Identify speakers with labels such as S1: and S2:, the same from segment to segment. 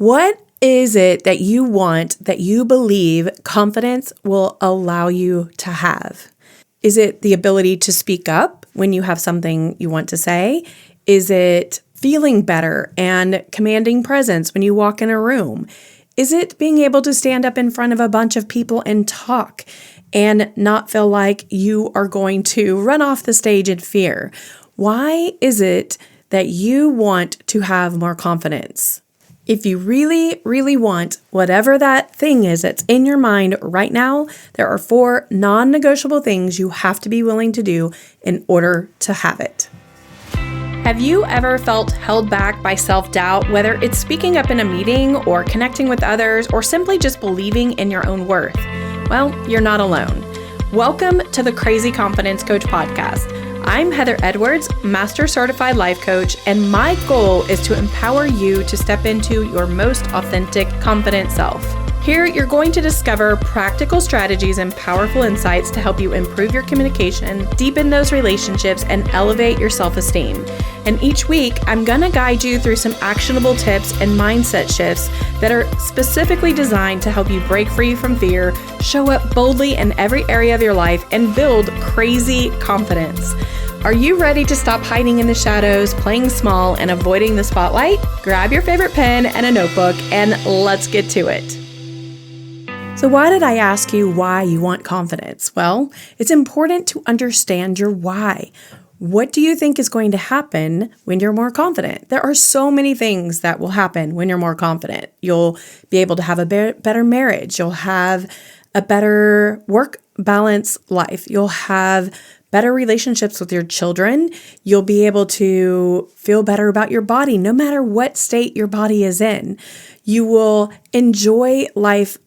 S1: What is it that you want, that you believe confidence will allow you to have? Is it the ability to speak up when you have something you want to say? Is it feeling better and commanding presence when you walk in a room? Is it being able to stand up in front of a bunch of people and talk and not feel like you are going to run off the stage in fear? Why is it that you want to have more confidence? If you really, really want whatever that thing is that's in your mind right now, there are 4 non-negotiable things you have to be willing to do in order to have it. Have you ever felt held back by self-doubt, whether it's speaking up in a meeting or connecting with others or simply just believing in your own worth? Well, you're not alone. Welcome to the Crazy Confidence Coach podcast. I'm Heather Edwards, Master Certified Life Coach, and my goal is to empower you to step into your most authentic, confident self. Here, you're going to discover practical strategies and powerful insights to help you improve your communication, deepen those relationships, and elevate your self-esteem. And each week, I'm going to guide you through some actionable tips and mindset shifts that are specifically designed to help you break free from fear, show up boldly in every area of your life, and build crazy confidence. Are you ready to stop hiding in the shadows, playing small, and avoiding the spotlight? Grab your favorite pen and a notebook, and let's get to it. So why did I ask you why you want confidence? Well, it's important to understand your why. What do you think is going to happen when you're more confident? There are so many things that will happen when you're more confident. You'll be able to have a better marriage. You'll have a better work balance life. You'll have better relationships with your children. You'll be able to feel better about your body, no matter what state your body is in. You will enjoy life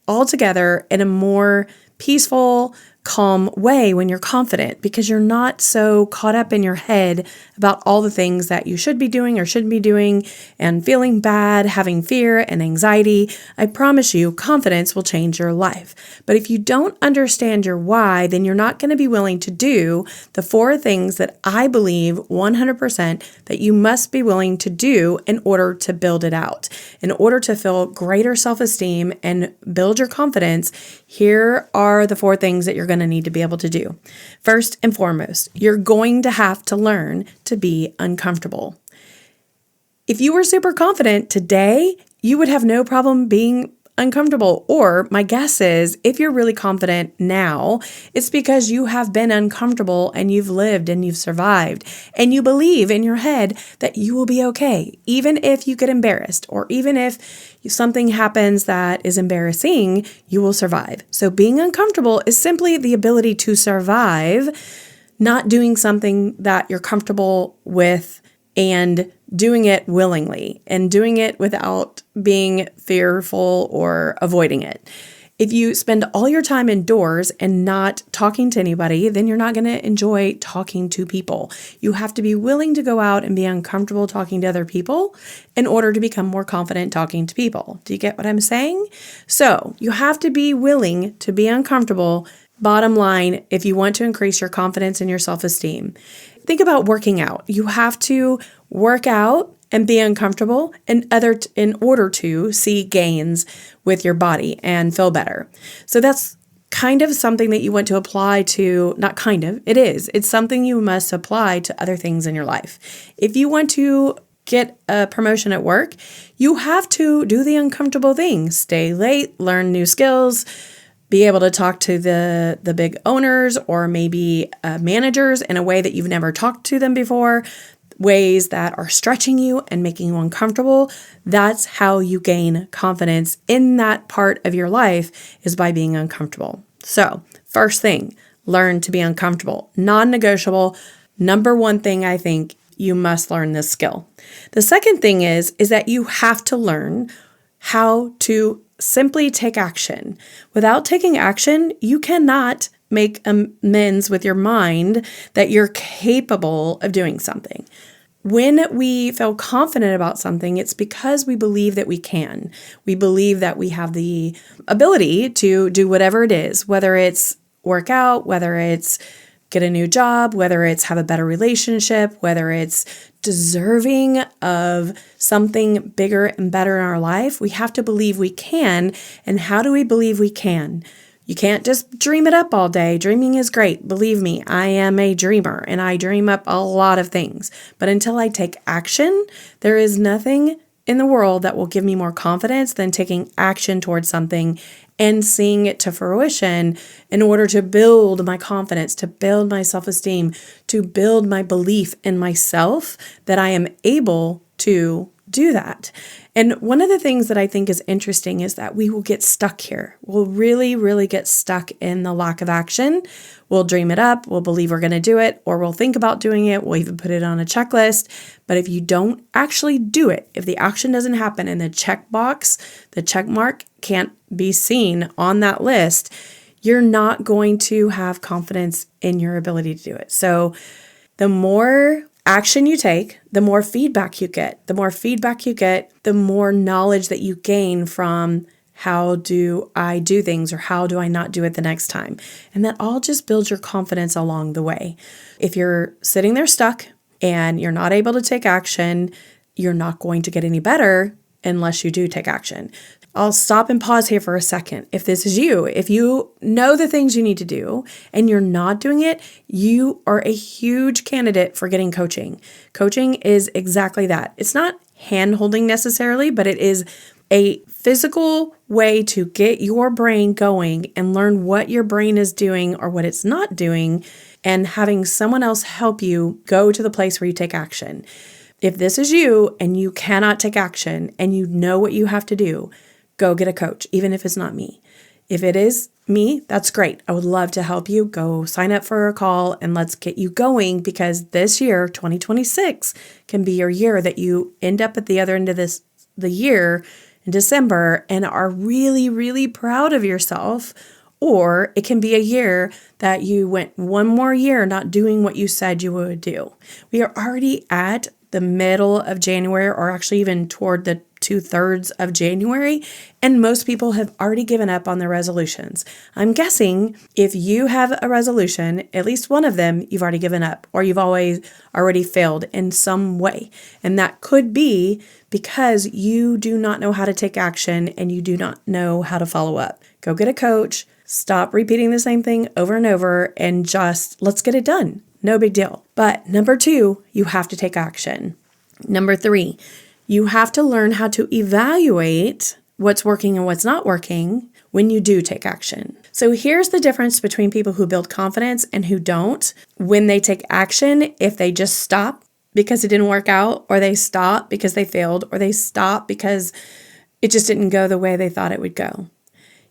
S1: altogether in a more peaceful, calm way when you're confident, because you're not so caught up in your head about all the things that you should be doing or shouldn't be doing and feeling bad, having fear and anxiety. I promise you, confidence will change your life. But if you don't understand your why, then you're not going to be willing to do the 4 things that I believe 100% that you must be willing to do in order to build it out. In order to feel greater self-esteem and build your confidence, here are the 4 things that you're going to need to be able to do. First and foremost, you're going to have to learn to be uncomfortable. If you were super confident today, you would have no problem being uncomfortable. Or my guess is, if you're really confident now, it's because you have been uncomfortable and you've lived and you've survived, and you believe in your head that you will be okay, even if you get embarrassed, or even if something happens that is embarrassing, you will survive. So being uncomfortable is simply the ability to survive, not doing something that you're comfortable with and doing it willingly and doing it without being fearful or avoiding it. If you spend all your time indoors and not talking to anybody, then you're not going to enjoy talking to people. You have to be willing to go out and be uncomfortable talking to other people in order to become more confident talking to people. Do you get what I'm saying? So you have to be willing to be uncomfortable. Bottom line, if you want to increase your confidence and your self-esteem, think about working out. You have to work out and be uncomfortable in order to see gains with your body and feel better. So that's kind of something that you want to apply to, not kind of, it is. It's something you must apply to other things in your life. If you want to get a promotion at work, you have to do the uncomfortable things. Stay late, learn new skills, be able to talk to the big owners or maybe managers in a way that you've never talked to them before, ways that are stretching you and making you uncomfortable. That's how you gain confidence in that part of your life, is by being uncomfortable. So first thing, learn to be uncomfortable. Non-negotiable. Number 1 thing I think you must learn this skill. The second thing is that you have to learn how to simply take action. Without taking action, you cannot make amends with your mind that you're capable of doing something. When we feel confident about something, it's because we believe that we can. We believe that we have the ability to do whatever it is, whether it's work out, whether it's get a new job, whether it's have a better relationship, whether it's deserving of something bigger and better in our life, we have to believe we can. And how do we believe we can? You can't just dream it up all day. Dreaming is great. Believe me, I am a dreamer and I dream up a lot of things. But until I take action, there is nothing in the world that will give me more confidence than taking action towards something and seeing it to fruition in order to build my confidence, to build my self-esteem, to build my belief in myself that I am able to do that. And one of the things that I think is interesting is that we will get stuck here. We'll really, really get stuck in the lack of action. We'll dream it up, we'll believe we're going to do it, or we'll think about doing it, we'll even put it on a checklist. But if you don't actually do it, if the action doesn't happen and the check mark can't be seen on that list, you're not going to have confidence in your ability to do it. So the more action you take, the more feedback you get. The more feedback you get, the more knowledge that you gain from how do I do things or how do I not do it the next time. And that all just builds your confidence along the way. If you're sitting there stuck and you're not able to take action, you're not going to get any better unless you do take action. I'll stop and pause here for a second. If this is you, if you know the things you need to do and you're not doing it, you are a huge candidate for getting coaching. Coaching is exactly that. It's not hand-holding necessarily, but it is a physical way to get your brain going and learn what your brain is doing or what it's not doing, and having someone else help you go to the place where you take action. If this is you and you cannot take action and you know what you have to do, go get a coach, even if it's not me. If it is me, that's great. I would love to help you. Go sign up for a call and let's get you going, because this year, 2026, can be your year that you end up at the other end of the year in December and are really, really proud of yourself. Or it can be a year that you went one more year not doing what you said you would do. We are already at the middle of January, or actually even toward the 2/3 of January, and most people have already given up on their resolutions. I'm guessing if you have a resolution, at least one of them, you've already given up, or you've already failed in some way. And that could be because you do not know how to take action and you do not know how to follow up. Go get a coach, stop repeating the same thing over and over, and just let's get it done. No big deal. But number 2, you have to take action. Number 3, you have to learn how to evaluate what's working and what's not working when you do take action. So here's the difference between people who build confidence and who don't. When they take action, if they just stop because it didn't work out, or they stop because they failed, or they stop because it just didn't go the way they thought it would go.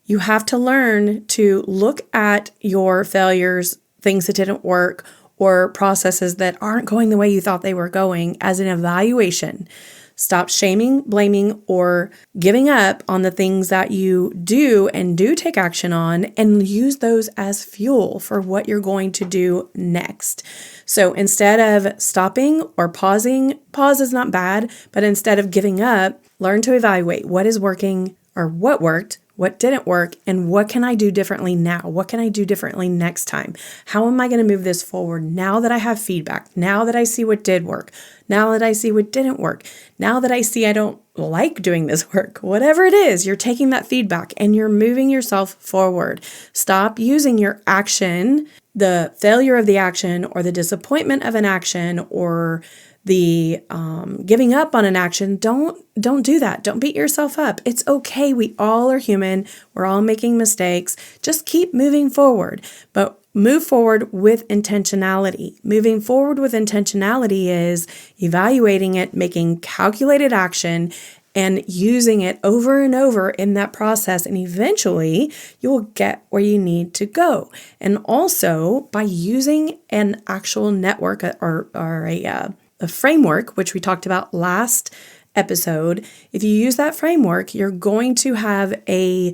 S1: You have to learn to look at your failures, things that didn't work, or processes that aren't going the way you thought they were going, as an evaluation. Stop shaming, blaming, or giving up on the things that you do and do take action on, and use those as fuel for what you're going to do next. So instead of stopping or pausing, pause is not bad, but instead of giving up, learn to evaluate what is working or what worked, what didn't work, and what can I do differently now? What can I do differently next time? How am I going to move this forward now that I have feedback? Now that I see what did work? Now that I see what didn't work? Now that I see I don't like doing this work? Whatever it is, you're taking that feedback and you're moving yourself forward. Stop using your action, the failure of the action, or the disappointment of an action, or the giving up on an action. Don't do that. Don't beat yourself up. It's okay. We all are human. We're all making mistakes. Just keep moving forward, but move forward with intentionality. Moving forward with intentionality is evaluating it, making calculated action, and using it over and over in that process. And eventually you will get where you need to go. And also by using an actual network or a framework, which we talked about last episode. If you use that framework, you're going to have a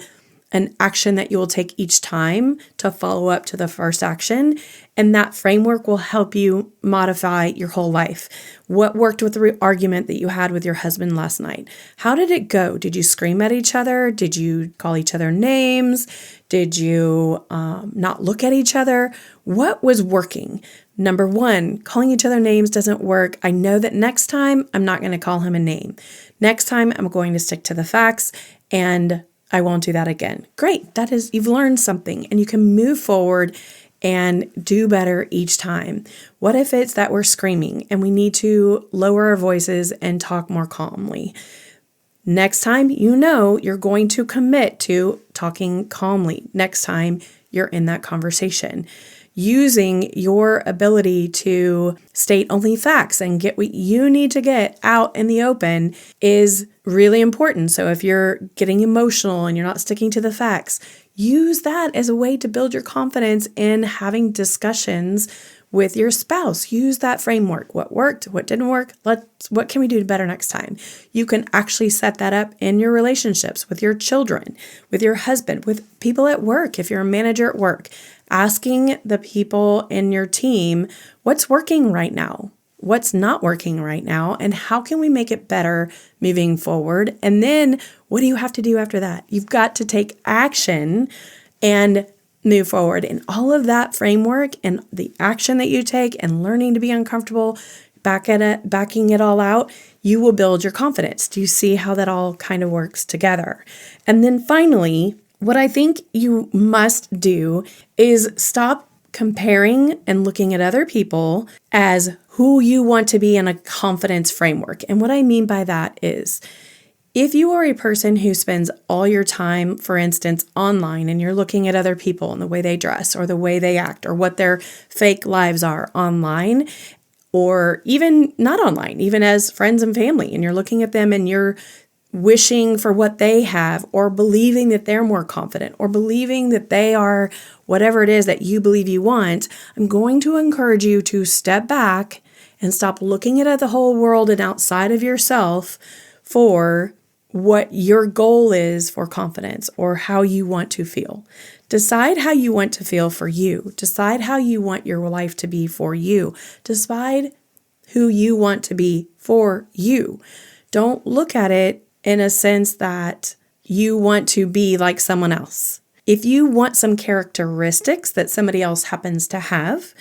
S1: an action that you will take each time to follow up to the first action. And that framework will help you modify your whole life. What worked with the argument that you had with your husband last night? How did it go? Did you scream at each other? Did you call each other names? Did you not look at each other? What was working? Number one, calling each other names doesn't work. I know that next time I'm not going to call him a name. Next time I'm going to stick to the facts and I won't do that again. Great. That is, you've learned something and you can move forward and do better each time. What if it's that we're screaming and we need to lower our voices and talk more calmly? Next time, you're going to commit to talking calmly. Next time you're in that conversation. Using your ability to state only facts and get what you need to get out in the open is really important. So if you're getting emotional and you're not sticking to the facts, use that as a way to build your confidence in having discussions with your spouse. Use that framework. What worked? What didn't work? What can we do better next time? You can actually set that up in your relationships with your children, with your husband, with people at work. If you're a manager at work, asking the people in your team, what's working right now? What's not working right now? And how can we make it better moving forward? And then what do you have to do after that? You've got to take action and move forward. And all of that framework and the action that you take and learning to be uncomfortable, backing it all out, you will build your confidence. Do you see how that all kind of works together? And then finally, what I think you must do is stop comparing and looking at other people as who you want to be in a confidence framework. And what I mean by that is, if you are a person who spends all your time, for instance, online, and you're looking at other people and the way they dress or the way they act or what their fake lives are online, or even not online, even as friends and family, and you're looking at them and you're wishing for what they have or believing that they're more confident or believing that they are whatever it is that you believe you want, I'm going to encourage you to step back and stop looking at the whole world and outside of yourself for what your goal is for confidence or how you want to feel. Decide how you want to feel for you. Decide how you want your life to be for you. Decide who you want to be for you. Don't look at it in a sense that you want to be like someone else. If you want some characteristics that somebody else happens to have,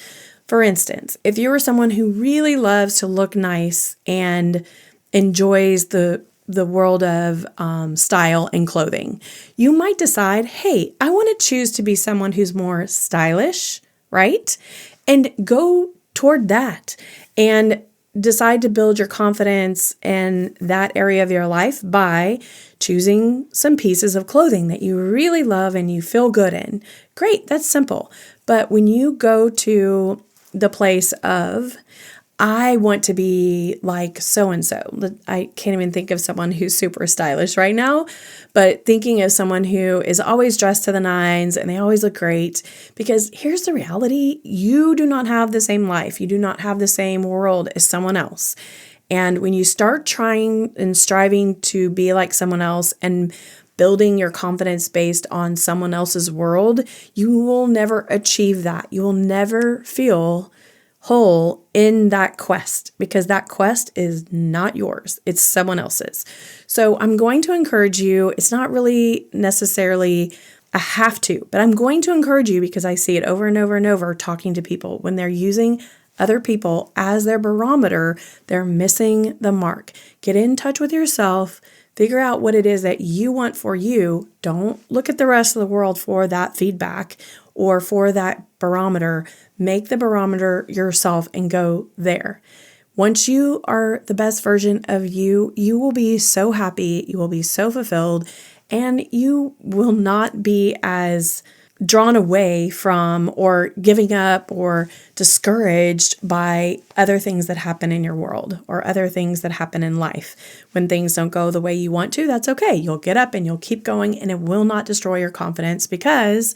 S1: for instance, if you are someone who really loves to look nice and enjoys the world of style and clothing, you might decide, hey, I want to choose to be someone who's more stylish, right? And go toward that and decide to build your confidence in that area of your life by choosing some pieces of clothing that you really love and you feel good in. Great, that's simple. But when you go to the place of, I want to be like so-and-so. I can't even think of someone who's super stylish right now, but thinking of someone who is always dressed to the nines and they always look great, because here's the reality. You do not have the same life. You do not have the same world as someone else. And when you start trying and striving to be like someone else and building your confidence based on someone else's world, you will never achieve that. You will never feel whole in that quest, because that quest is not yours. It's someone else's. So I'm going to encourage you. It's not really necessarily a have to, but I'm going to encourage you because I see it over and over and over talking to people. When they're using other people as their barometer, they're missing the mark. Get in touch with yourself. Figure out what it is that you want for you. Don't look at the rest of the world for that feedback or for that barometer. Make the barometer yourself and go there. Once you are the best version of you, you will be so happy, you will be so fulfilled, and you will not be as drawn away from or giving up or discouraged by other things that happen in your world or other things that happen in life. When things don't go the way you want to, that's okay. You'll get up and you'll keep going, and it will not destroy your confidence because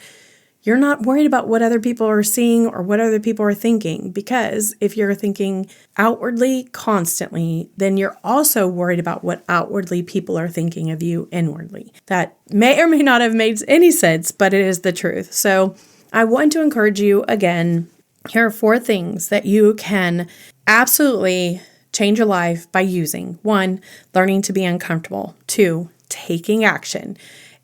S1: you're not worried about what other people are seeing or what other people are thinking. Because if you're thinking outwardly constantly, then you're also worried about what outwardly people are thinking of you inwardly. That may or may not have made any sense, but it is the truth. So I want to encourage you again. Here are 4 things that you can absolutely change your life by using. 1, learning to be uncomfortable. 2, taking action.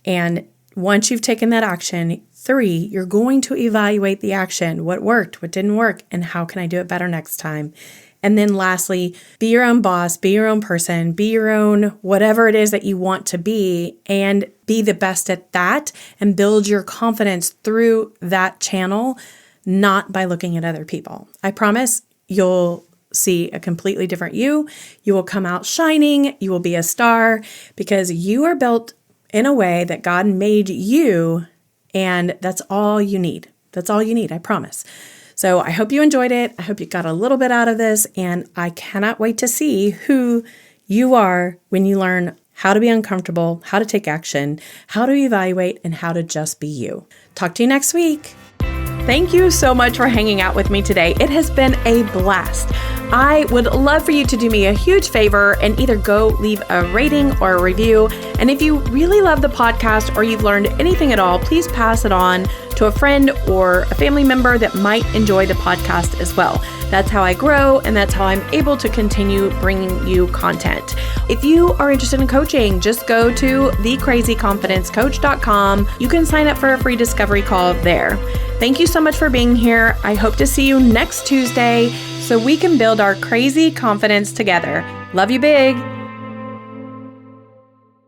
S1: And once you've taken that action, 3, you're going to evaluate the action. What worked, what didn't work, and how can I do it better next time? And then lastly, be your own boss, be your own person, be your own whatever it is that you want to be, and be the best at that and build your confidence through that channel, not by looking at other people. I promise you'll see a completely different you. You will come out shining. You will be a star because you are built in a way that God made you, and that's all you need. That's all you need, I promise. So I hope you enjoyed it. I hope you got a little bit out of this, and I cannot wait to see who you are when you learn how to be uncomfortable, how to take action, how to evaluate, and how to just be you. Talk to you next week. Thank you so much for hanging out with me today. It has been a blast. I would love for you to do me a huge favor and either go leave a rating or a review. And if you really love the podcast or you've learned anything at all, please pass it on to a friend or a family member that might enjoy the podcast as well. That's how I grow, and that's how I'm able to continue bringing you content. If you are interested in coaching, just go to thecrazyconfidencecoach.com. You can sign up for a free discovery call there. Thank you so much for being here. I hope to see you next Tuesday so we can build our crazy confidence together. Love you big.